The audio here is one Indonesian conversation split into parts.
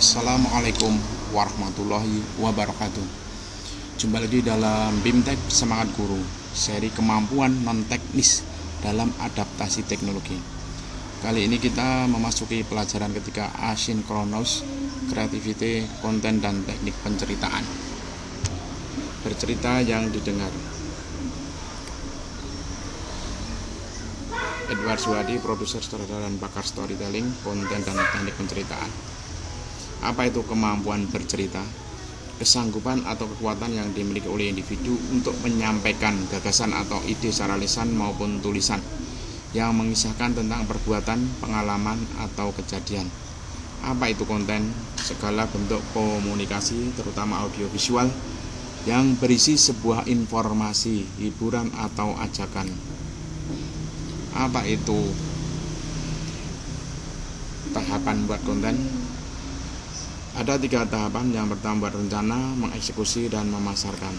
Assalamualaikum warahmatullahi wabarakatuh. Jumpa lagi dalam BIMTEK Semangat Guru, seri kemampuan non-teknis dalam adaptasi teknologi. Kali ini kita memasuki pelajaran ketiga asinkronus, creativity, konten, dan teknik penceritaan. Bercerita yang didengar. Edward Suhadi, produser, sutradara, dan pakar storytelling, konten, dan teknik penceritaan. Apa itu kemampuan bercerita? Kesanggupan atau kekuatan yang dimiliki oleh individu untuk menyampaikan gagasan atau ide secara lisan maupun tulisan yang mengisahkan tentang perbuatan, pengalaman, atau kejadian. Apa itu konten? Segala bentuk komunikasi, terutama audiovisual, yang berisi sebuah informasi, hiburan, atau ajakan. Apa itu tahapan buat konten? Ada 3 tahapan. Yang pertama buat rencana, mengeksekusi, dan memasarkan.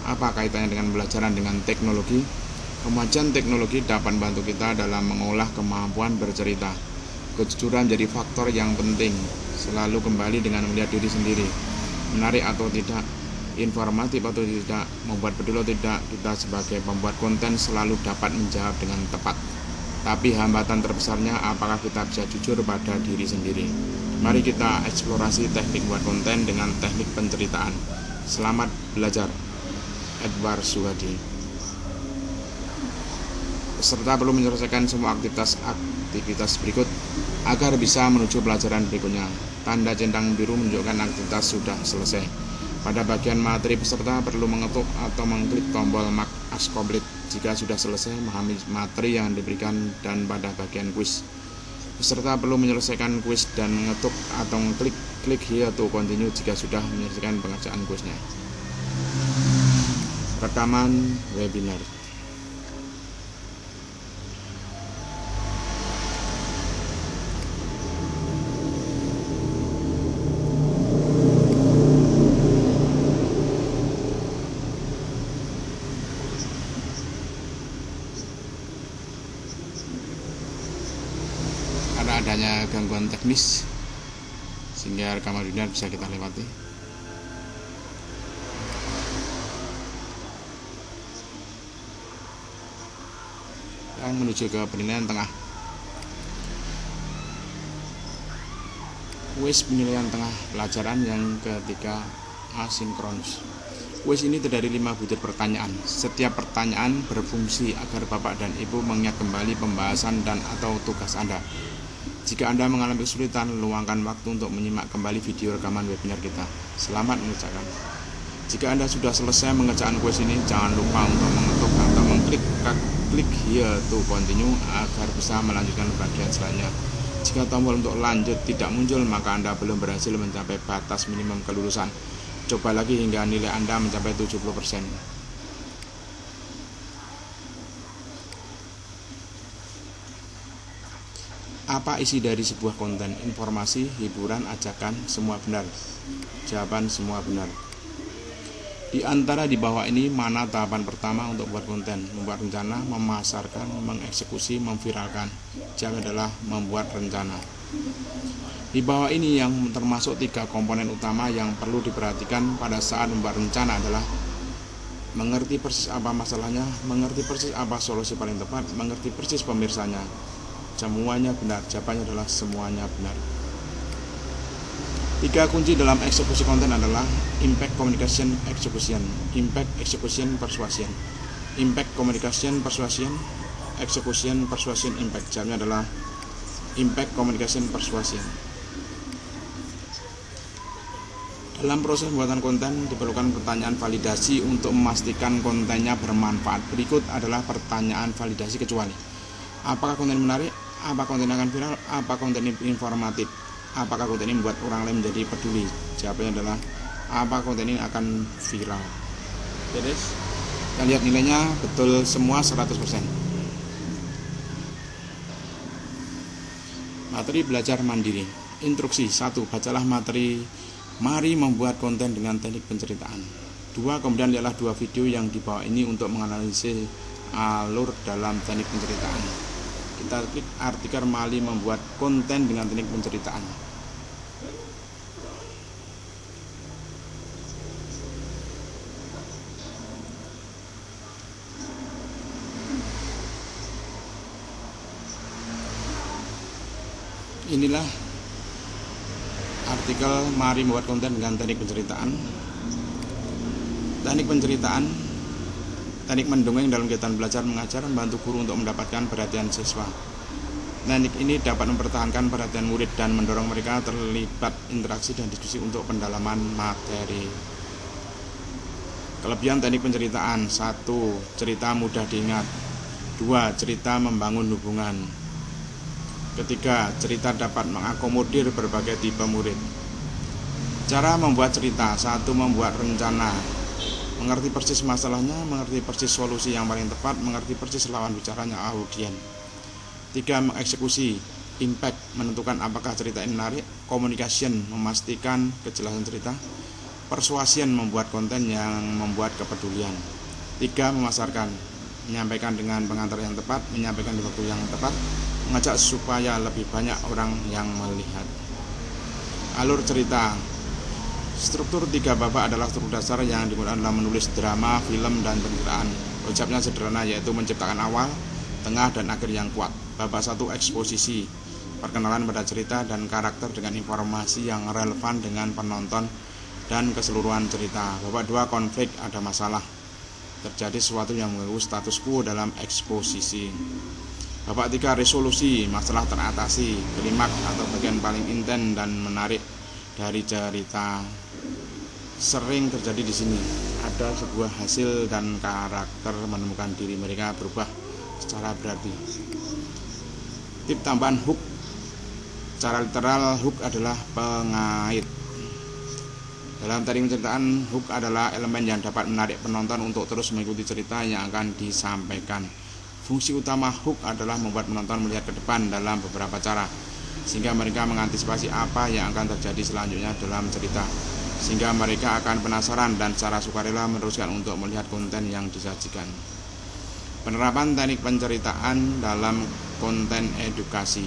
Apa kaitannya dengan pembelajaran dengan teknologi? Kemajuan teknologi dapat membantu kita dalam mengolah kemampuan bercerita. Kejujuran jadi faktor yang penting. Selalu kembali dengan melihat diri sendiri, menarik atau tidak, informatif atau tidak, membuat peduli atau tidak, kita sebagai pembuat konten selalu dapat menjawab dengan tepat. Tapi hambatan terbesarnya, apakah kita bisa jujur pada diri sendiri? Mari kita eksplorasi teknik buat konten dengan teknik penceritaan. Selamat belajar. Edward Suhadi. Peserta perlu menyelesaikan semua aktivitas berikut agar bisa menuju pelajaran berikutnya. Tanda centang biru menunjukkan aktivitas sudah selesai. Pada bagian materi, peserta perlu mengetuk atau mengklik tombol mark as complete jika sudah selesai memahami materi yang diberikan, dan pada bagian kuis, peserta perlu menyelesaikan kuis dan mengetuk atau klik here to continue jika sudah menyelesaikan pengerjaan kuisnya. Rekaman webinar. Adanya gangguan teknis sehingga rekaman webinar bisa kita lewati. Dan menuju ke penilaian tengah. Kuis penilaian tengah pelajaran yang ketiga, asinkronus. Kuis ini terdiri 5 butir pertanyaan. Setiap pertanyaan berfungsi agar Bapak dan Ibu mengingat kembali pembahasan dan atau tugas Anda. Jika Anda mengalami kesulitan, luangkan waktu untuk menyimak kembali video rekaman webinar kita. Selamat mengerjakan. Jika Anda sudah selesai mengerjakan kuis ini, jangan lupa untuk mengetuk atau klik here to continue agar bisa melanjutkan bagian selanjutnya. Jika tombol untuk lanjut tidak muncul, maka Anda belum berhasil mencapai batas minimum kelulusan. Coba lagi hingga nilai Anda mencapai 70%. Apa isi dari sebuah konten? Informasi, hiburan, ajakan, semua benar. Jawaban semua benar. Di antara di bawah ini, mana tahapan pertama untuk buat konten? Membuat rencana, memasarkan, mengeksekusi, memviralkan. Jawaban adalah membuat rencana. Di bawah ini yang termasuk 3 komponen utama yang perlu diperhatikan pada saat membuat rencana adalah mengerti persis apa masalahnya, mengerti persis apa solusi paling tepat, mengerti persis pemirsanya. Semuanya benar. Jawabannya adalah semuanya benar. 3 kunci dalam eksekusi konten adalah impact, communication, execution. Impact, execution, persuasion. Impact, communication, persuasion, execution, persuasion, impact. Jawabannya adalah impact, communication, persuasion. Dalam proses pembuatan konten diperlukan pertanyaan validasi untuk memastikan kontennya bermanfaat. Berikut adalah pertanyaan validasi kecuali. Apakah konten menarik? Apa konten akan viral? Apa konten informatif? Apakah konten ini membuat orang lain menjadi peduli? Jawabannya adalah apa konten ini akan viral. Jadi kita lihat nilainya betul semua 100%. Materi belajar mandiri. Instruksi 1. Bacalah materi mari membuat konten dengan teknik penceritaan. 2. Kemudian lihatlah 2 video yang di bawah ini untuk menganalisis alur dalam teknik penceritaan. Kita klik artikel Mali membuat konten dengan teknik penceritaan. Inilah artikel mari membuat konten dengan teknik penceritaan. Teknik mendongeng dalam kegiatan belajar mengajar membantu guru untuk mendapatkan perhatian siswa. Teknik ini dapat mempertahankan perhatian murid dan mendorong mereka terlibat interaksi dan diskusi untuk pendalaman materi. Kelebihan teknik penceritaan: 1. Cerita mudah diingat. 2. Cerita membangun hubungan. Ketiga, cerita dapat mengakomodir berbagai tipe murid. Cara membuat cerita: 1. Membuat rencana. Mengerti persis masalahnya, mengerti persis solusi yang paling tepat, mengerti persis lawan bicaranya audien. 3. Mengeksekusi. Impact, menentukan apakah cerita ini menarik. Communication, memastikan kejelasan cerita. Persuasion, membuat konten yang membuat kepedulian. 3. Memasarkan, menyampaikan dengan pengantar yang tepat, menyampaikan di waktu yang tepat, mengajak supaya lebih banyak orang yang melihat. Alur cerita: struktur 3 babak adalah struktur dasar yang digunakan dalam menulis drama, film, dan penceritaan. Konsepnya sederhana, yaitu menciptakan awal, tengah, dan akhir yang kuat. Babak 1, eksposisi, perkenalan pada cerita dan karakter dengan informasi yang relevan dengan penonton dan keseluruhan cerita. Babak 2, konflik, ada masalah, terjadi sesuatu yang mengganggu status quo dalam eksposisi. Babak 3, resolusi, masalah teratasi, klimaks atau bagian paling intens dan menarik dari cerita. Sering terjadi di sini, ada sebuah hasil dan karakter menemukan diri mereka berubah secara berarti. Tip tambahan: hook. Secara literal, hook adalah pengait. Dalam teknik penceritaan, hook adalah elemen yang dapat menarik penonton untuk terus mengikuti cerita yang akan disampaikan. Fungsi utama hook adalah membuat penonton melihat ke depan dalam beberapa cara, sehingga mereka mengantisipasi apa yang akan terjadi selanjutnya dalam cerita, sehingga mereka akan penasaran dan secara sukarela meneruskan untuk melihat konten yang disajikan. Penerapan teknik penceritaan dalam konten edukasi.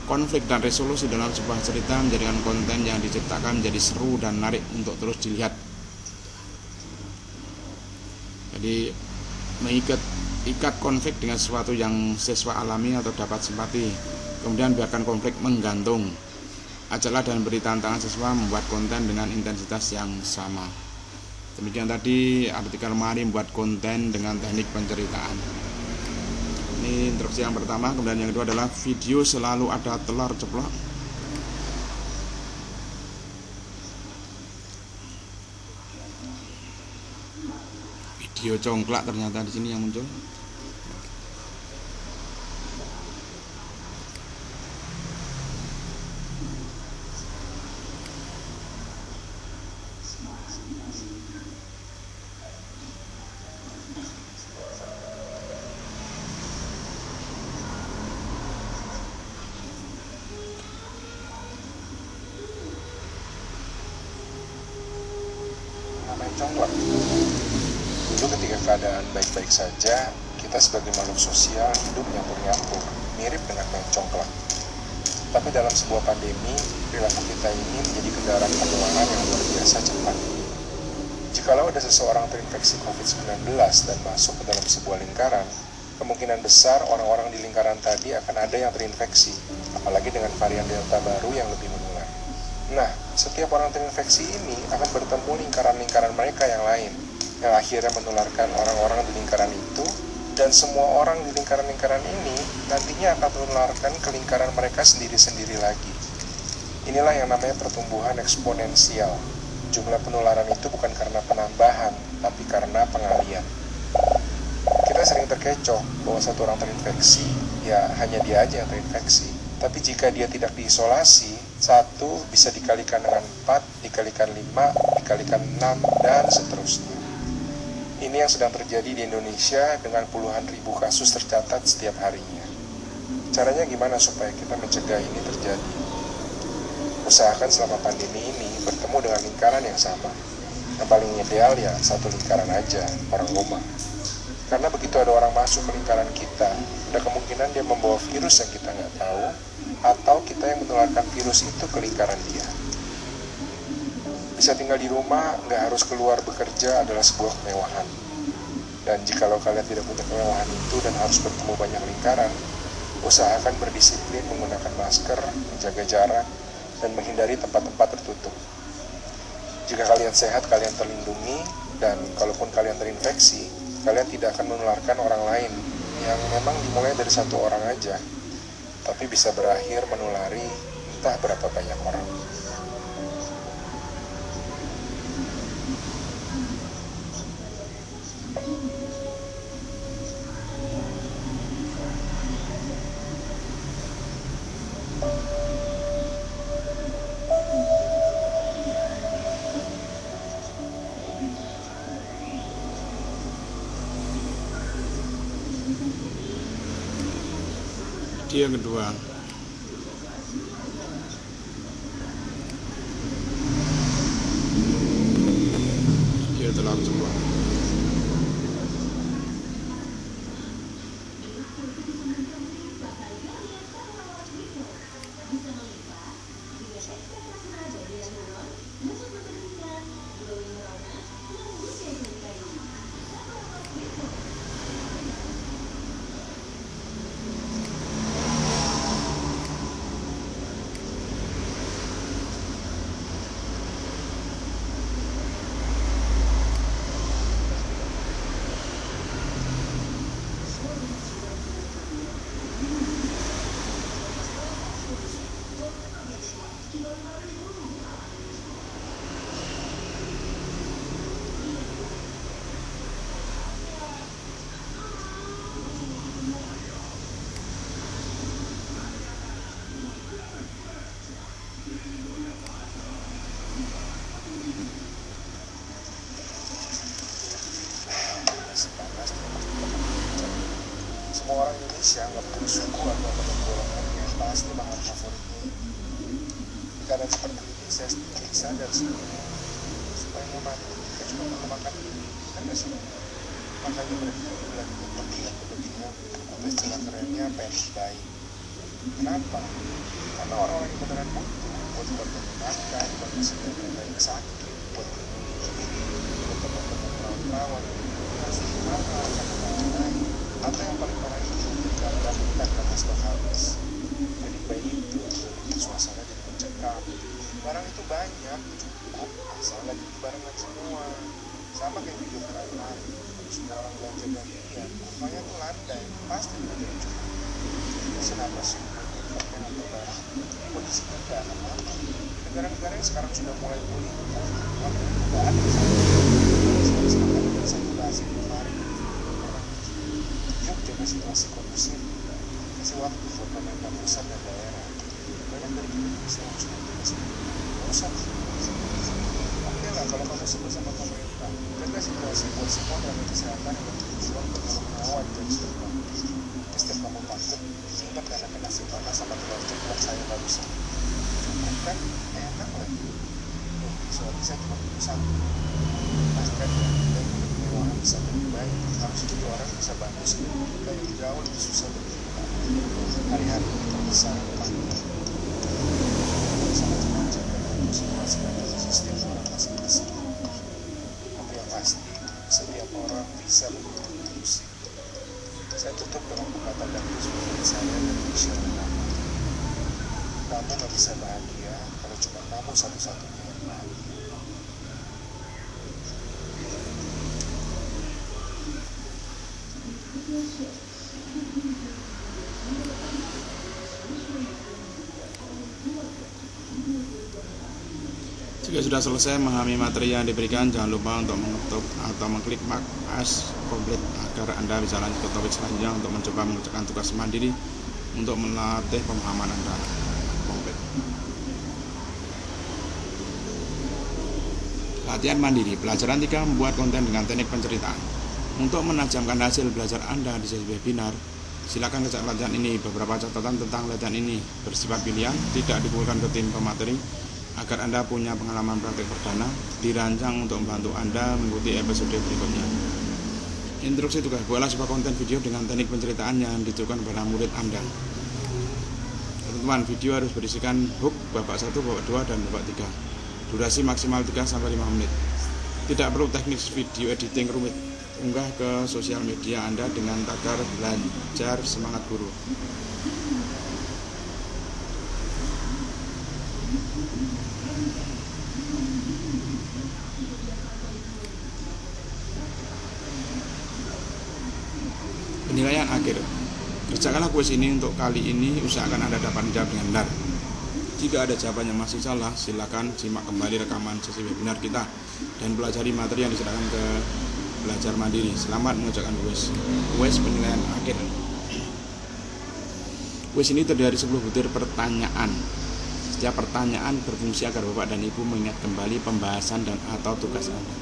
Konflik dan resolusi dalam sebuah cerita menjadikan konten yang diciptakan menjadi seru dan menarik untuk terus dilihat. Jadi ikat konflik dengan sesuatu yang siswa alami atau dapat simpati. Kemudian biarkan konflik menggantung. Ajaklah dan beri tantangan siswa membuat konten dengan intensitas yang sama. Demikian tadi artikel mari membuat konten dengan teknik penceritaan. Ini instruksi yang pertama. Kemudian yang kedua adalah video selalu ada telur ceplok. Video congklak ternyata di sini yang muncul. Congklak. Dulu ketika keadaan baik-baik saja, kita sebagai makhluk sosial hidup nyampur-nyampur, mirip dengan main congklak. Tapi dalam sebuah pandemi, perilaku kita ini menjadi kendaraan penularan yang luar biasa cepat. Jikalau ada seseorang terinfeksi COVID-19 dan masuk ke dalam sebuah lingkaran, kemungkinan besar orang-orang di lingkaran tadi akan ada yang terinfeksi, apalagi dengan varian Delta baru yang lebih menular. Nah, setiap orang terinfeksi ini akan bertemu lingkaran-lingkaran mereka yang lain, yang akhirnya menularkan orang-orang di lingkaran itu, dan semua orang di lingkaran-lingkaran ini nantinya akan menularkan ke lingkaran mereka sendiri-sendiri lagi. Inilah yang namanya pertumbuhan eksponensial. Jumlah penularan itu bukan karena penambahan, tapi karena pengalian. Kita sering terkecoh bahwa satu orang terinfeksi, ya hanya dia aja yang terinfeksi. Tapi jika dia tidak diisolasi, 1 bisa dikalikan dengan 4, dikalikan 5, dikalikan 6, dan seterusnya. Ini yang sedang terjadi di Indonesia dengan puluhan ribu kasus tercatat setiap harinya. Caranya gimana supaya kita mencegah ini terjadi? Usahakan selama pandemi ini bertemu dengan lingkaran yang sama. Yang paling ideal ya satu lingkaran aja, orang rumah. Karena begitu ada orang masuk ke lingkaran kita, ada kemungkinan dia membawa virus yang kita nggak tahu, atau kita yang menularkan virus itu ke lingkaran dia. Bisa tinggal di rumah, nggak harus keluar bekerja adalah sebuah kemewahan. Dan jikalau kalian tidak punya kemewahan itu dan harus bertemu banyak lingkaran, usahakan berdisiplin menggunakan masker, menjaga jarak, dan menghindari tempat-tempat tertutup. Jika kalian sehat, kalian terlindungi, dan kalaupun kalian terinfeksi, kalian tidak akan menularkan orang lain yang memang dimulai dari satu orang aja, tapi bisa berakhir menulari entah berapa banyak orang. Video kedua. Video telah semua. Semua orang Indonesia, nggak peduli suku atau golongannya, pasti makan favoritnya. Di keadaan seperti ini, saya sedikit sadar sebenarnya supaya nggak mati, kita cuma perlu makan ini, kan nggak sih? Makanya mereka lagi kepentingan atau istilah kerennya panic buying. Kenapa? Karena orang-orang yang beneran butuh buat makan, buat kesehatan mereka yang sakit, buat teman-teman perawat-perawat, harus mahal karena atau yang paling parah itu digambarkan karena stok habis. Jadi bayi itu bikin suasana jadi mencekam. Barang itu banyak, cukup, asal lagi barengan semua. Sama kayak video kemarin, semua orang belanja gantian, kurvanya tuh landai, pasti tidak cukup. Jadi kenapa sih pakai atau barang? Kondisinya nggak akan lama. Negara-negara yang sekarang sudah mulai pulih, nggak ada misalkan satu bahasa kemarin. Yuk jaga situasi kondusif, kasih waktu buat pemerintah pusat dan daerah. Banyak dari kita bisa langsung jaga sendiri. Nggak usah. Oke lah kalau kamu sebut sama pemerintah, jaga situasi buat semua tenaga kesehatan yang bertujuan untuk merawat dan sebagainya. Setiap kamu takut, ingat karena kena nasi panas sama telur ceplok saya barusan. Cukup kan? Enak lagi. Soalnya saya cuma butuh satu. Pastikan ya, kita yang punya kemewahan bisa lebih baik. Harus jadi orang yang bisa bantu sendiri kita yang jauh lebih susah dari kita. Hari-hari kita bisa panggil. Sangat macam dan situasi dan setiap orang masing-masing. Tapi yang pasti, setiap orang bisa membutuhkan solusi. Saya tutup dengan perkataan dari saya dan Michelle Obama. Kamu gak bisa bahagia kalau cuma kamu satu-satunya yang bahagia. Jika sudah selesai memahami materi yang diberikan, jangan lupa untuk mengetuk atau mengklik mark as komplit agar Anda bisa lanjut ke topik selanjutnya untuk mencoba mengerjakan tugas mandiri untuk melatih pemahaman Anda komplit. Latihan mandiri, pelajaran 3 membuat konten dengan teknik penceritaan. Untuk menajamkan hasil belajar Anda di sesi webinar, silakan kejar latihan ini. Beberapa catatan tentang latihan ini bersifat pilihan, tidak dibutuhkan ke tim pemateri, agar Anda punya pengalaman praktik perdana, dirancang untuk membantu Anda mengikuti episode berikutnya. Instruksi tugas, buatlah sebuah konten video dengan teknik penceritaan yang ditujukan kepada murid Anda. Ketentuan video harus berisikan hook babak 1, babak 2, dan babak 3. Durasi maksimal 3-5 menit. Tidak perlu teknik video editing rumit. Unggah ke sosial media Anda dengan tagar belajar semangat guru. Penilaian akhir. Kerjakanlah kuis ini untuk kali ini, usahakan Anda dapat menjawab dengan benar. Jika ada jawaban yang masih salah, silakan simak kembali rekaman sesi webinar kita dan pelajari materi yang disediakan ke belajar mandiri. Selamat mengerjakan kuis. Kuis penilaian akhir. Kuis ini terdiri dari 10 butir pertanyaan. Setiap pertanyaan berfungsi agar Bapak dan Ibu mengingat kembali pembahasan dan atau tugas Anda.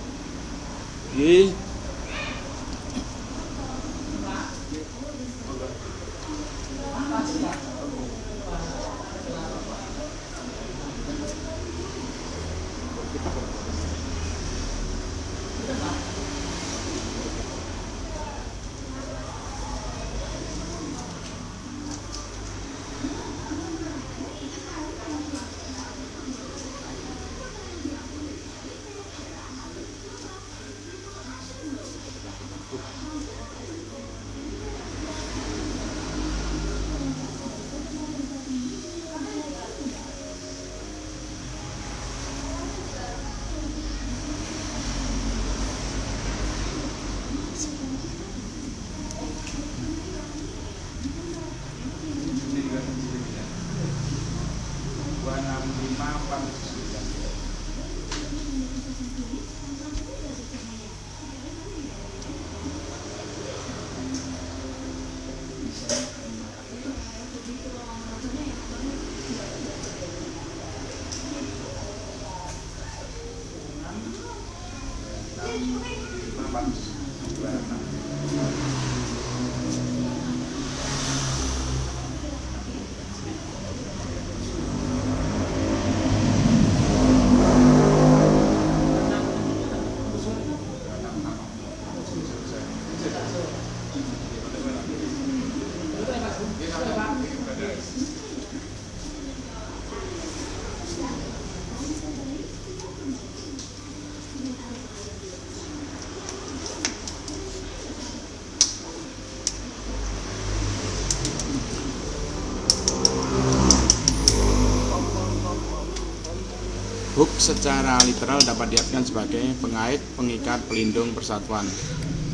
Hook secara literal dapat diartikan sebagai pengait, pengikat, pelindung, persatuan.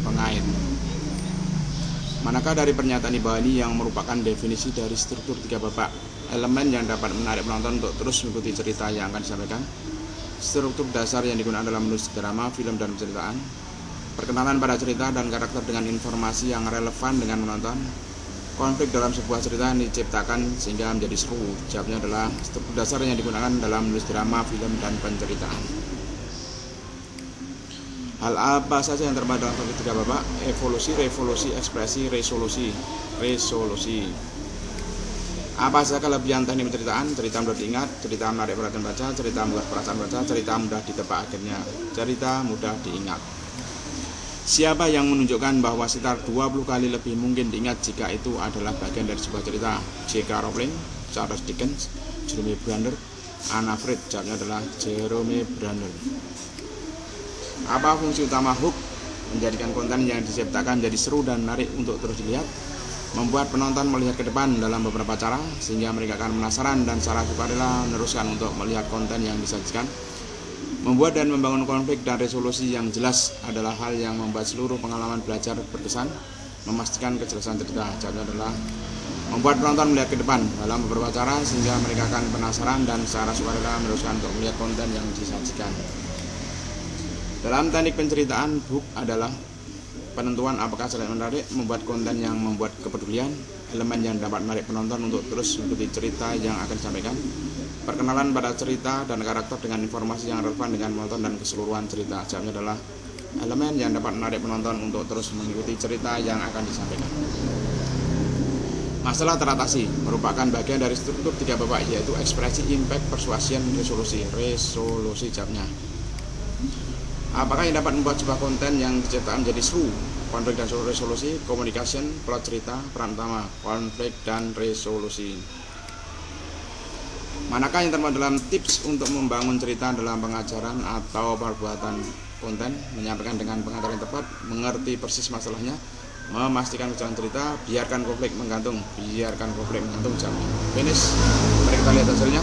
Pengait. Manakah dari pernyataan di bawah ini yang merupakan definisi dari struktur 3 babak? Elemen yang dapat menarik penonton untuk terus mengikuti cerita yang akan disampaikan. Struktur dasar yang digunakan dalam menulis drama, film, dan penceritaan. Perkenalan pada cerita dan karakter dengan informasi yang relevan dengan menonton. Konflik dalam sebuah cerita yang diciptakan sehingga menjadi seru. Jawabnya adalah struktur dasar yang digunakan dalam menulis drama, film, dan penceritaan. Hal apa saja yang terdapat dalam topik 3 babak? Evolusi, revolusi, ekspresi, resolusi. Apa saja kelebihan teknik penceritaan? Cerita mudah diingat, cerita menarik perhatian baca, cerita membuat perasaan baca, cerita mudah ditebak akhirnya, cerita mudah diingat. Siapa yang menunjukkan bahwa sekitar 20 kali lebih mungkin diingat jika itu adalah bagian dari sebuah cerita? J.K. Rowling, Charles Dickens, Jerome Brenner, Anna Fried. Jawabnya adalah Jerome Brenner. Apa fungsi utama hook? Menjadikan konten yang diciptakan jadi seru dan menarik untuk terus dilihat. Membuat penonton melihat ke depan dalam beberapa cara sehingga mereka akan penasaran dan cara kita adalah meneruskan untuk melihat konten yang disajikan. Membuat dan membangun konflik dan resolusi yang jelas adalah hal yang membuat seluruh pengalaman belajar berkesan. Memastikan kejelasan cerita. Jawabnya adalah membuat penonton melihat ke depan dalam beberapa cara sehingga mereka akan penasaran dan secara sukarela meneruskan untuk melihat konten yang disajikan. Dalam teknik penceritaan, hook adalah penentuan apakah cerita menarik, membuat konten yang membuat kepedulian, elemen yang dapat menarik penonton untuk terus mengikuti cerita yang akan disampaikan. Perkenalan pada cerita dan karakter dengan informasi yang relevan dengan penonton dan keseluruhan cerita. Jawabnya adalah elemen yang dapat menarik penonton untuk terus mengikuti cerita yang akan disampaikan. Masalah teratasi merupakan bagian dari struktur 3 babak, yaitu ekspresi, impact, persuasion, resolusi. Jawabnya. Apakah yang dapat membuat sebuah konten yang diciptakan menjadi seru? Konflik dan resolusi, communication, plot cerita, peran utama, konflik dan resolusi. Manakah yang termasuk dalam tips untuk membangun cerita dalam pengajaran atau perbuatan konten? Menyampaikan dengan pengantar yang tepat, mengerti persis masalahnya, memastikan jalan cerita, biarkan konflik menggantung, jam. Finish. Mari kita lihat hasilnya.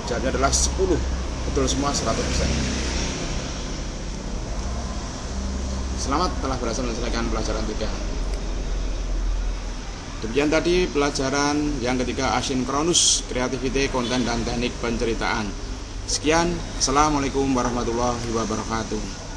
Jawabnya adalah 10. Betul semua 100%. Selamat telah berhasil menyelesaikan pelajaran 3. Demikian tadi pelajaran yang ketiga, asinkronus, kreativiti, konten, dan teknik penceritaan. Sekian, Assalamualaikum warahmatullahi wabarakatuh.